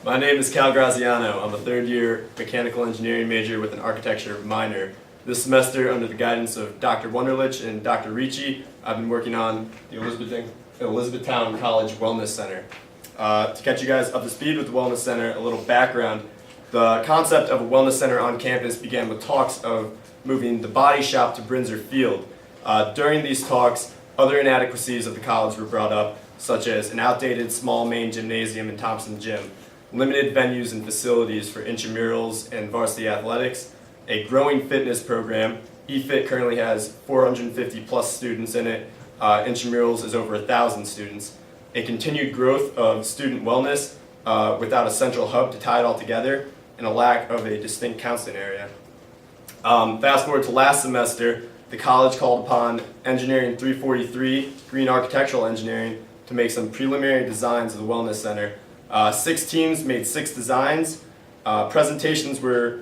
My name is Graziano. I'm a third-year mechanical engineering major with an architecture minor. This semester, under the guidance of Dr. Wunderlich and Dr. Ricci, I've been working on the Elizabethtown College Wellness Center. To catch you guys up to speed with the Wellness Center, a little background. The concept of a wellness center on campus began with talks of moving the body shop to Brinzer Field. During these talks, other inadequacies of the college were brought up, such as an outdated small main gymnasium in Thompson Gym, limited venues and facilities for intramurals and varsity athletics, a growing fitness program. eFit currently has 450 plus students in it. Intramurals is over 1,000 students. A continued growth of student wellness without a central hub to tie it all together, and a lack of a distinct counseling area. Fast forward to last semester, the college called upon Engineering 343, Green Architectural Engineering, to make some preliminary designs of the Wellness Center. 6 teams made 6 designs. Presentations were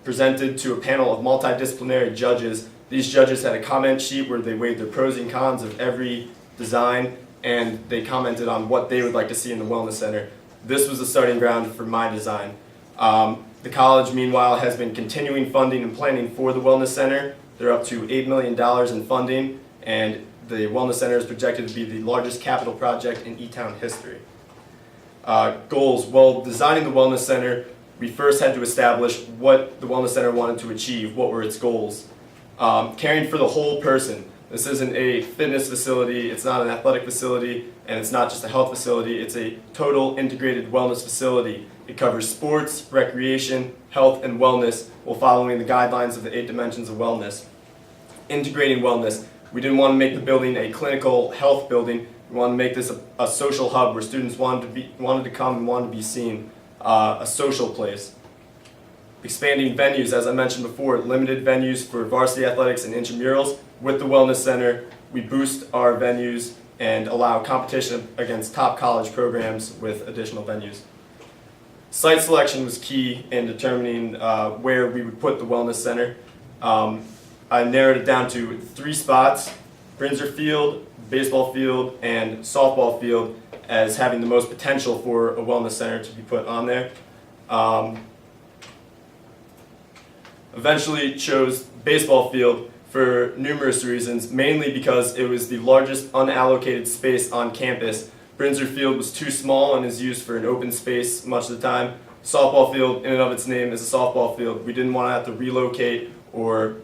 presented to a panel of multidisciplinary judges. These judges had a comment sheet where they weighed the pros and cons of every design, and they commented on what they would like to see in the Wellness Center. This was the starting ground for my design. The college, meanwhile, has been continuing funding and planning for the Wellness Center. They're up to $8 million in funding, and the Wellness Center is projected to be the largest capital project in E-Town history. Goals. Well, designing the Wellness Center, we first had to establish what the Wellness Center wanted to achieve, what were its goals. Caring for the whole person. This isn't a fitness facility, it's not an athletic facility, and it's not just a health facility, it's a total integrated wellness facility. It covers sports, recreation, health, and wellness while following the guidelines of the 8 dimensions of wellness. Integrating wellness. We didn't want to make the building a clinical health building. We wanted to make this a social hub where students wanted to come and wanted to be seen, a social place. Expanding venues, as I mentioned before, limited venues for varsity athletics and intramurals. With the Wellness Center, we boost our venues and allow competition against top college programs with additional venues. Site selection was key in determining where we would put the Wellness Center. I narrowed it down to 3 spots: Brinzer Field, baseball field, and softball field as having the most potential for a wellness center to be put on there. Eventually chose baseball field for numerous reasons, mainly because it was the largest unallocated space on campus. Brinzer Field was too small and is used for an open space much of the time. Softball field, in and of its name, is a softball field. We didn't want to have to relocate or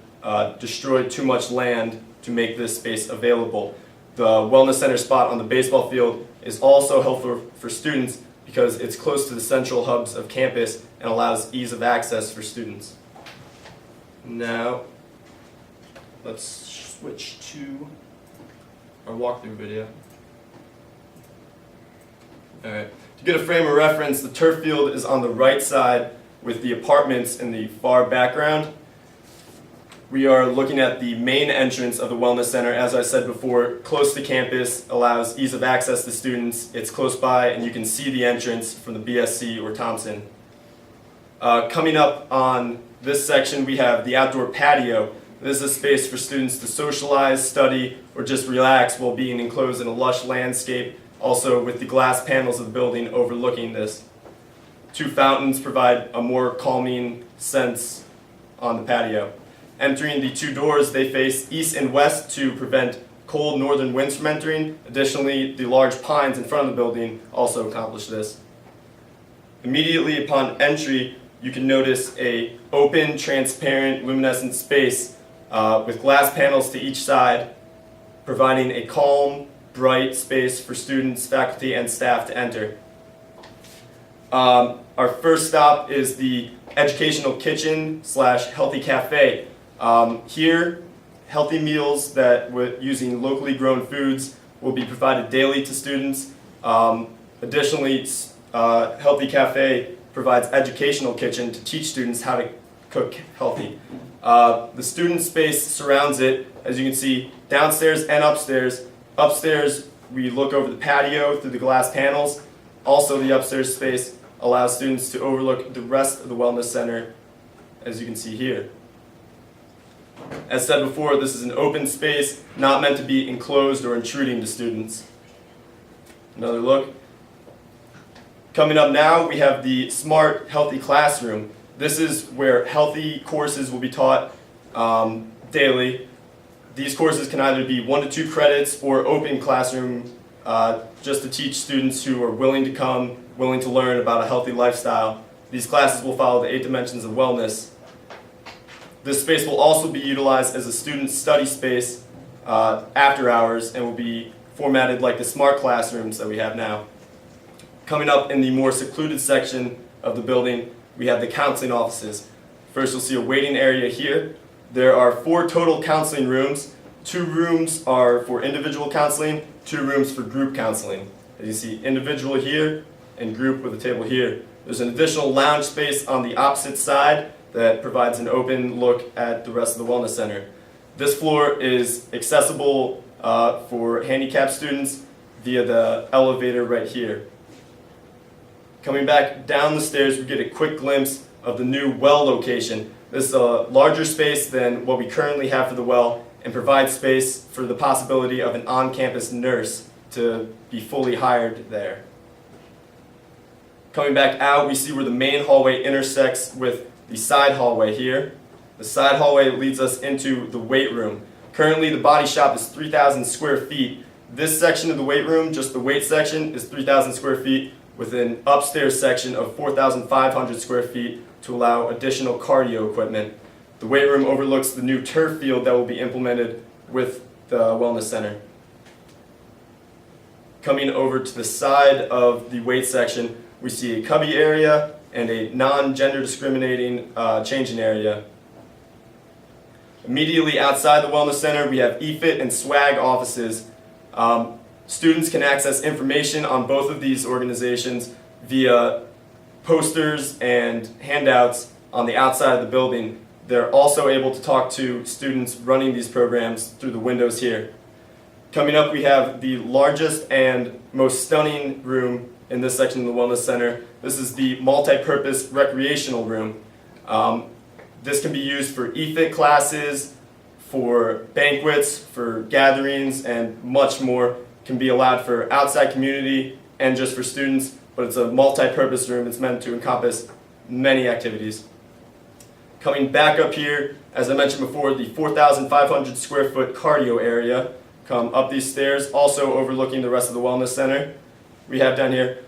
destroy too much land to make this space available. The Wellness Center spot on the baseball field is also helpful for students because it's close to the central hubs of campus and allows ease of access for students. Now, let's switch to our walkthrough video. Alright, to get a frame of reference, the turf field is on the right side with the apartments in the far background. We are looking at the main entrance of the Wellness Center. As I said before, close to campus, allows ease of access to students. It's close by and you can see the entrance from the BSC or Thompson. Coming up on this section, we have the outdoor patio. This is a space for students to socialize, study, or just relax while being enclosed in a lush landscape, also with the glass panels of the building overlooking this. 2 fountains provide a more calming sense on the patio. Entering the 2 doors, they face east and west to prevent cold northern winds from entering. Additionally, the large pines in front of the building also accomplish this. Immediately upon entry, you can notice an open, transparent, luminescent space with glass panels to each side, providing a calm, bright space for students, faculty, and staff to enter. Our first stop is the educational kitchen / healthy cafe. Here, healthy meals that using locally grown foods will be provided daily to students. Additionally, Healthy Cafe provides educational kitchen to teach students how to cook healthy. The student space surrounds it, as you can see, downstairs and upstairs. Upstairs, we look over the patio through the glass panels. Also, the upstairs space allows students to overlook the rest of the Wellness Center, as you can see here. As said before, this is an open space, not meant to be enclosed or intruding to students. Another look. Coming up now, we have the Smart Healthy Classroom. This is where healthy courses will be taught daily. These courses can either be 1 to 2 credits or open classroom just to teach students who are willing to come, willing to learn about a healthy lifestyle. These classes will follow the 8 dimensions of wellness. This space will also be utilized as a student study space after hours and will be formatted like the smart classrooms that we have now. Coming up in the more secluded section of the building, we have the counseling offices. First, you'll see a waiting area here. There are 4 total counseling rooms. 2 rooms are for individual counseling, 2 rooms for group counseling. As you see, individual here and group with a table here. There's an additional lounge space on the opposite side that provides an open look at the rest of the Wellness Center. This floor is accessible for handicapped students via the elevator right here. Coming back down the stairs, we get a quick glimpse of the new well location. This is a larger space than what we currently have for the well and provides space for the possibility of an on-campus nurse to be fully hired there. Coming back out, we see where the main hallway intersects with the side hallway here. The side hallway leads us into the weight room. Currently, the body shop is 3,000 square feet. This section of the weight room, just the weight section, is 3,000 square feet with an upstairs section of 4,500 square feet to allow additional cardio equipment. The weight room overlooks the new turf field that will be implemented with the Wellness Center. Coming over to the side of the weight section, we see a cubby area and a non-gender discriminating changing area. Immediately outside the Wellness Center, we have eFit and SWAG offices. Students can access information on both of these organizations via posters and handouts on the outside of the building. They're also able to talk to students running these programs through the windows here. Coming up, we have the largest and most stunning room in this section of the Wellness Center. This is the multi-purpose recreational room. This can be used for eFit classes, for banquets, for gatherings, and much more. Can be allowed for outside community and just for students, but it's a multi-purpose room. It's meant to encompass many activities. Coming back up here, as I mentioned before, the 4,500 square foot cardio area. Come up these stairs, also overlooking the rest of the Wellness Center. We have down here,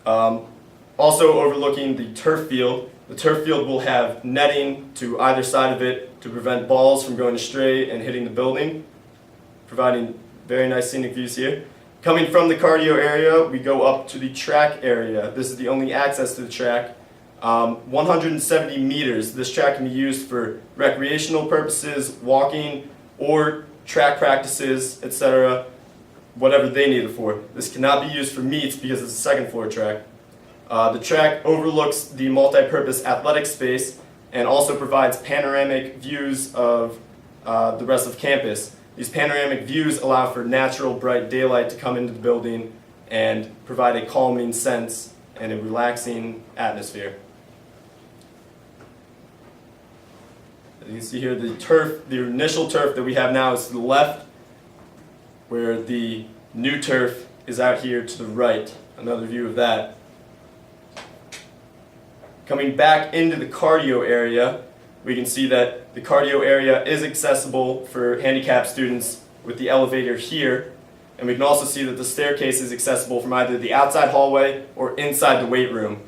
also overlooking the turf field. The turf field will have netting to either side of it to prevent balls from going astray and hitting the building, providing very nice scenic views here. Coming from the cardio area, we go up to the track area. This is the only access to the track. 170 meters. This track can be used for recreational purposes, walking, or track practices, etc., whatever they need it for. This cannot be used for meets because it's a second floor track. The track overlooks the multi-purpose athletic space and also provides panoramic views of the rest of campus. These panoramic views allow for natural bright daylight to come into the building and provide a calming sense and a relaxing atmosphere. As you can see here, the initial turf that we have now is to the left, where the new turf is out here to the right. Another view of that. Coming back into the cardio area, we can see that the cardio area is accessible for handicapped students with the elevator here. And we can also see that the staircase is accessible from either the outside hallway or inside the weight room,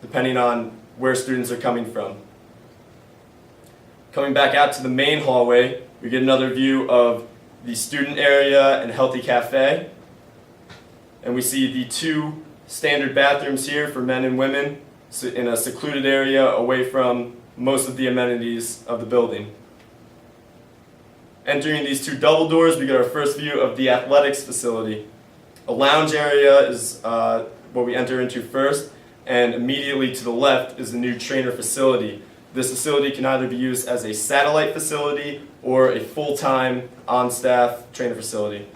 depending on where students are coming from. Coming back out to the main hallway, we get another view of the student area and healthy cafe. And we see the 2 standard bathrooms here for men and women in a secluded area away from most of the amenities of the building. Entering these 2 double doors, we get our first view of the athletics facility. A lounge area is what we enter into first, and immediately to the left is the new trainer facility. This facility can either be used as a satellite facility or a full-time, on-staff trainer facility.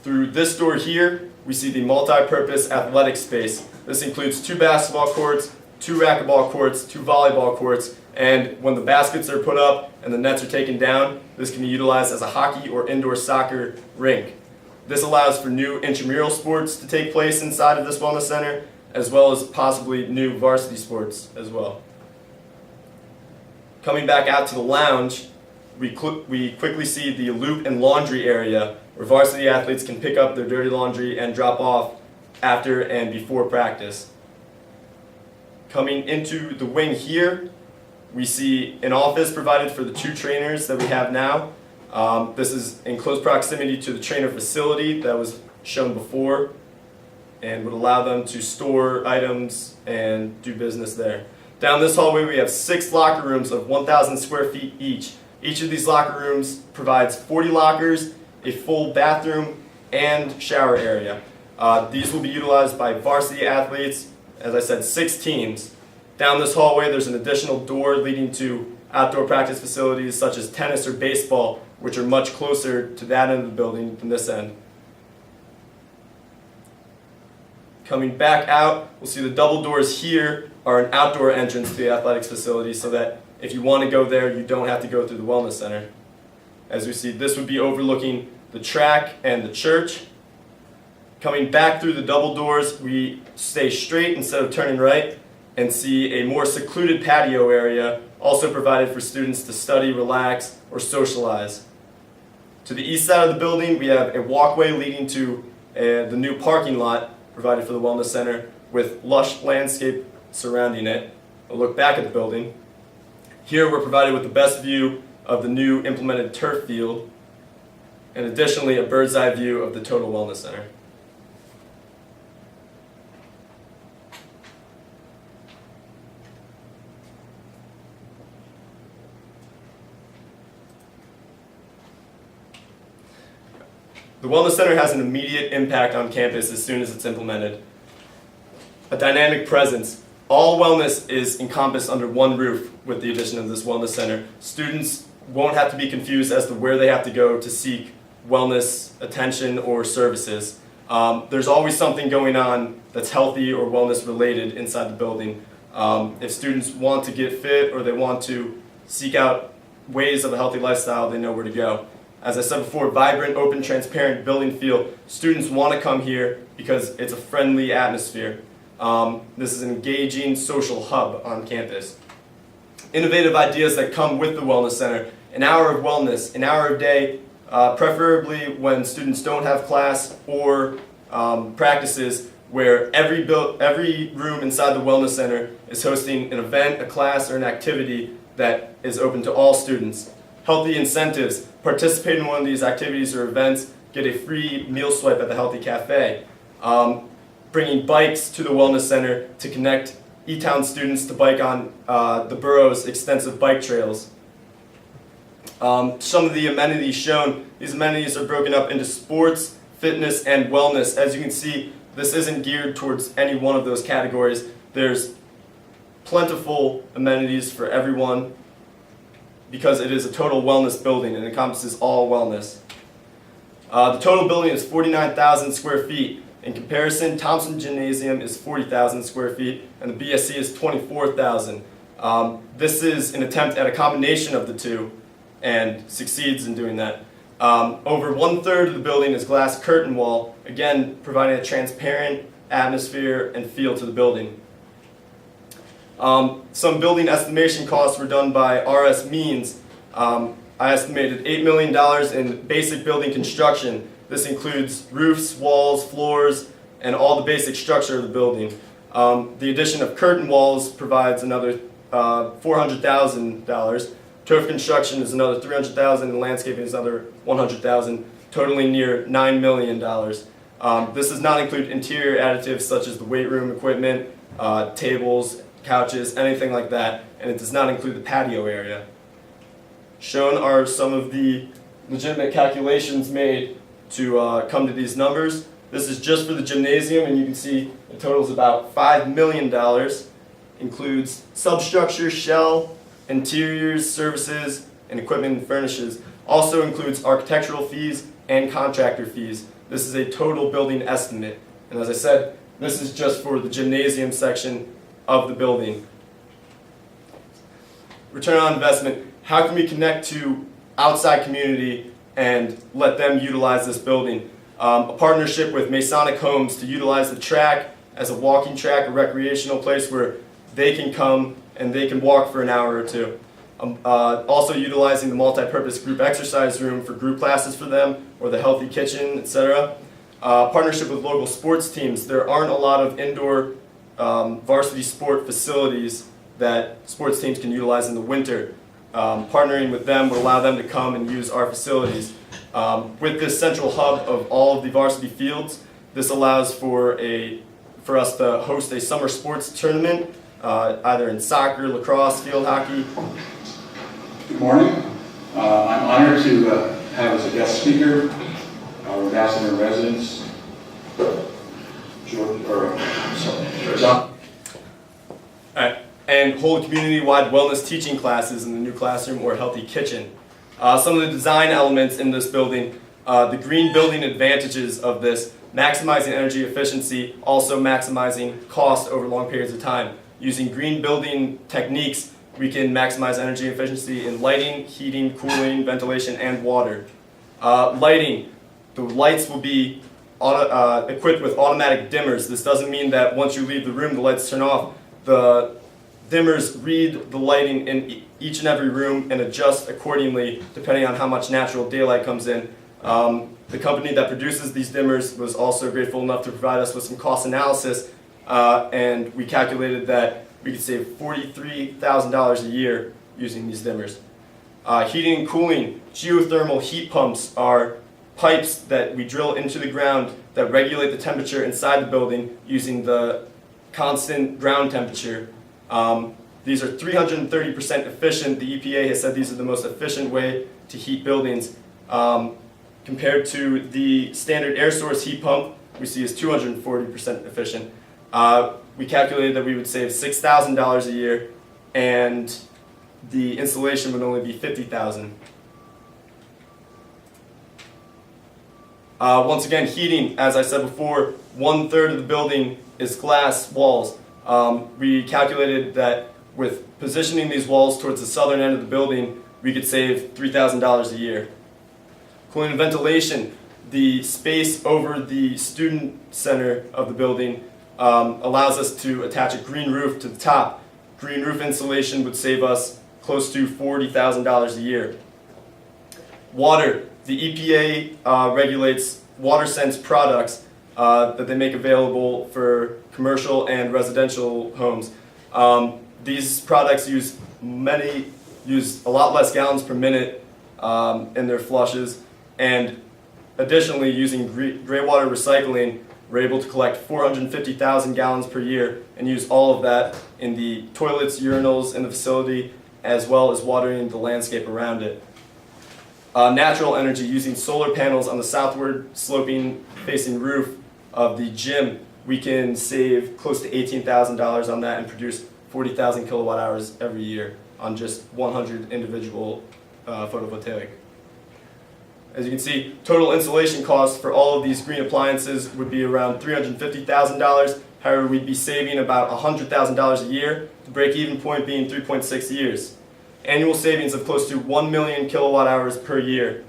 Through this door here, we see the multi-purpose athletic space. This includes 2 basketball courts, 2 racquetball courts, 2 volleyball courts, and when the baskets are put up and the nets are taken down, this can be utilized as a hockey or indoor soccer rink. This allows for new intramural sports to take place inside of this wellness center, as well as possibly new varsity sports as well. Coming back out to the lounge, we quickly see the loop and laundry area where varsity athletes can pick up their dirty laundry and drop off after and before practice. Coming into the wing here, we see an office provided for the 2 trainers that we have now. This is in close proximity to the trainer facility that was shown before and would allow them to store items and do business there. Down this hallway we have 6 locker rooms of 1,000 square feet each. Each of these locker rooms provides 40 lockers, a full bathroom, and shower area. These will be utilized by varsity athletes, as I said, 6 teams. Down this hallway there's an additional door leading to outdoor practice facilities such as tennis or baseball, which are much closer to that end of the building than this end. Coming back out, we'll see the double doors here are an outdoor entrance to the athletics facility so that if you want to go there, you don't have to go through the wellness center. As we see, this would be overlooking the track and the church. Coming back through the double doors, we stay straight instead of turning right and see a more secluded patio area also provided for students to study, relax, or socialize. To the east side of the building, we have a walkway leading to the new parking lot provided for the Wellness Center with lush landscape surrounding it. A look back at the building. Here we're provided with the best view of the new implemented turf field and additionally a bird's eye view of the total Wellness Center. The Wellness Center has an immediate impact on campus as soon as it's implemented. A dynamic presence. All wellness is encompassed under one roof with the addition of this Wellness Center. Students won't have to be confused as to where they have to go to seek wellness attention or services. There's always something going on that's healthy or wellness related inside the building. If students want to get fit or they want to seek out ways of a healthy lifestyle, they know where to go. As I said before, vibrant, open, transparent building feel. Students want to come here because it's a friendly atmosphere. This is an engaging social hub on campus. Innovative ideas that come with the Wellness Center. An hour of wellness, an hour a day, preferably when students don't have class or practices, where every room inside the Wellness Center is hosting an event, a class, or an activity that is open to all students. Healthy incentives. Participate in one of these activities or events, get a free meal swipe at the Healthy Cafe. Bringing bikes to the Wellness Center to connect E-Town students to bike on the borough's extensive bike trails. Some of the amenities shown, these amenities are broken up into sports, fitness, and wellness. As you can see, this isn't geared towards any one of those categories. There's plentiful amenities for everyone because it is a total wellness building and encompasses all wellness. The total building is 49,000 square feet. In comparison, Thompson Gymnasium is 40,000 square feet and the BSC is 24,000. This is an attempt at a combination of the two and succeeds in doing that. Over 1/3 of the building is glass curtain wall, again providing a transparent atmosphere and feel to the building. Some building estimation costs were done by RS Means. I estimated $8 million in basic building construction. This includes roofs, walls, floors, and all the basic structure of the building. The addition of curtain walls provides another $400,000. Turf construction is another $300,000, and landscaping is another $100,000, totaling near $9 million. This does not include interior additives such as the weight room equipment, tables, couches, anything like that, and it does not include the patio area. Shown are some of the legitimate calculations made to come to these numbers. This is just for the gymnasium, and you can see it totals about $5 million. Includes substructure, shell, interiors, services, and equipment and furnishes. Also includes architectural fees and contractor fees. This is a total building estimate. And as I said, this is just for the gymnasium section of the building. Return on investment. How can we connect to outside community and let them utilize this building? A partnership with Masonic Homes to utilize the track as a walking track, a recreational place where they can come and they can walk for an hour or two. Also utilizing the multi-purpose group exercise room for group classes for them, or the healthy kitchen, etc. Partnership with local sports teams. There aren't a lot of indoor varsity sport facilities that sports teams can utilize in the winter. Partnering with them would allow them to come and use our facilities. With this central hub of all of the varsity fields, this allows for us to host a summer sports tournament, either in soccer, lacrosse, field hockey. Good morning. I'm honored to have as a guest speaker our ambassador in residence, John. And hold community-wide wellness teaching classes in the new classroom or healthy kitchen. Some of the design elements in this building, the green building advantages of this, maximizing energy efficiency, also maximizing cost over long periods of time. Using green building techniques, we can maximize energy efficiency in lighting, heating, cooling, ventilation, and water. Lighting, the lights will be equipped with automatic dimmers. This doesn't mean that once you leave the room, the lights turn off. The dimmers read the lighting in each and every room and adjust accordingly depending on how much natural daylight comes in. The company that produces these dimmers was also grateful enough to provide us with some cost analysis, and we calculated that we could save $43,000 a year using these dimmers. Heating and cooling, geothermal heat pumps are pipes that we drill into the ground that regulate the temperature inside the building using the constant ground temperature. These are 330% efficient. The EPA has said these are the most efficient way to heat buildings. Compared to the standard air source heat pump, we see is 240% efficient. We calculated that we would save $6,000 a year, and the installation would only be $50,000. Once again, heating, as I said before, 1/3 of the building is glass walls. We calculated that with positioning these walls towards the southern end of the building, we could save $3,000 a year. Cooling and ventilation, the space over the student center of the building allows us to attach a green roof to the top. Green roof insulation would save us close to $40,000 a year. Water, the EPA regulates WaterSense products that they make available for commercial and residential homes. These products use a lot less gallons per minute in their flushes, and additionally, using gray water recycling, we're able to collect 450,000 gallons per year and use all of that in the toilets, urinals in the facility, as well as watering the landscape around it. Natural energy, using solar panels on the southward sloping facing roof of the gym, we can save close to $18,000 on that and produce 40,000 kilowatt hours every year on just 100 individual photovoltaic. As you can see, total installation costs for all of these green appliances would be around $350,000. However, we'd be saving about $100,000 a year, the break-even point being 3.6 years. Annual savings of close to 1 million kilowatt hours per year.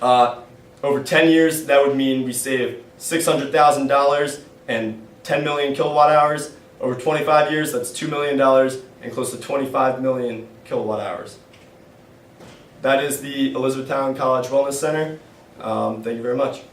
Over 10 years, that would mean we save $600,000 and 10 million kilowatt hours. Over 25 years, that's $2 million and close to 25 million kilowatt hours. That is the Elizabethtown College Wellness Center. Thank you very much.